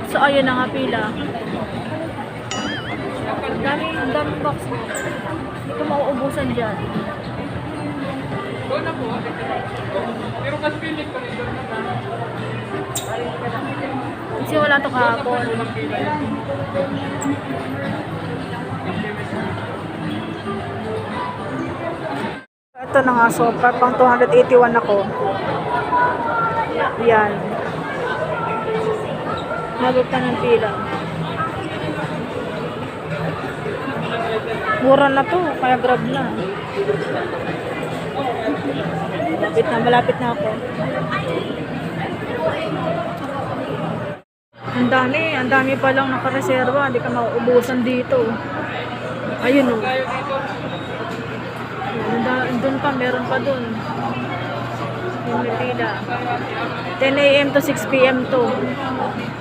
So, ayun na nga pila. Daming box mo. Hindi ko mauubusan dyan. Doon na po. Pero mas pilit pa rin doon na. Kasi wala to kahapon. Ito na nga, so pang 281 ako. Yan. Nagod ka ng pila. Mura na to, kaya grab na. Malapit na ako. Ang dami pa lang nakareserva, hindi ka mauubusan dito. Ayun o. Doon pa, meron pa doon. Yung may pila. 10 AM to 6 PM to.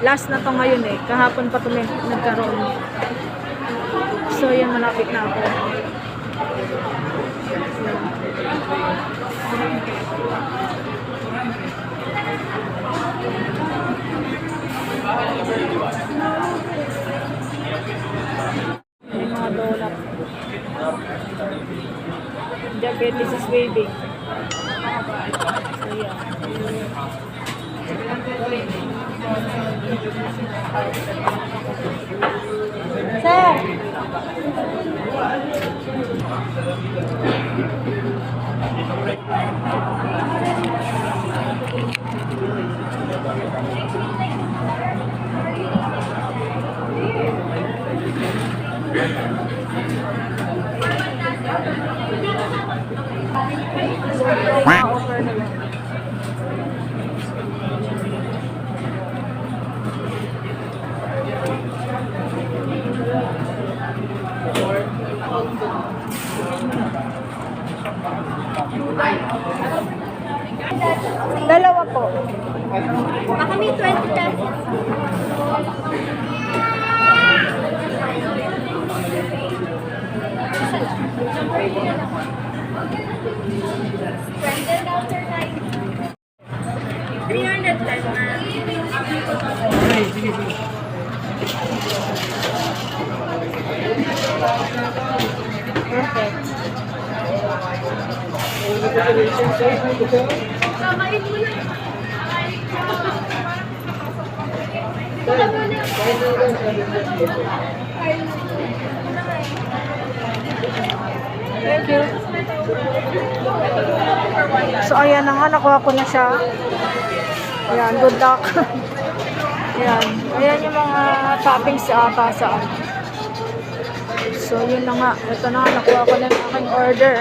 Last na to ngayon eh. Kahapon pa to nagkaroon. So yan, malapit na ako. Yung mga donut. Diabetes is waving. So yeah. Sir! Dalawa po. Baka may 20 pesos. Perfect. Kamain mo na. Thank you. So, ayan na nga. Nakuha ko na siya. Ayan, good luck. Ayan. Ayan yung mga toppings sa saan. So, yun na nga. Ito na nga. Nakuha ko na yung aking order.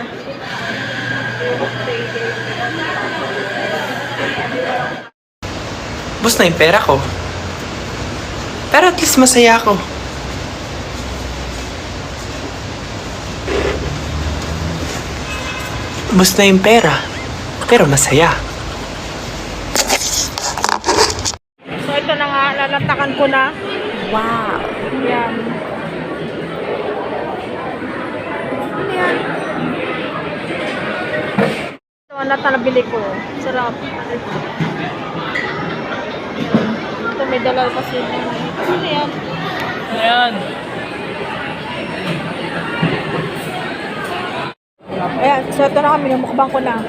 Bus na yung pera ko. Pero at least masaya ako. Bus na yung pera. Pero masaya. So, ito na nga. Lalantakan ko na. Wow. Ayan. Ayan. Ito na nabili ko. Sarap. Ito may dalal kasi. Ano yan? Ayan. Ayan. So, ito na kami. Mukbang ko na. Ayan.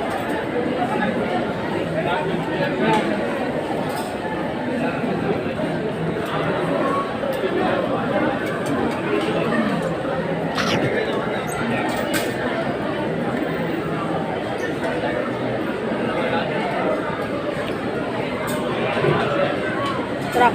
Sarap.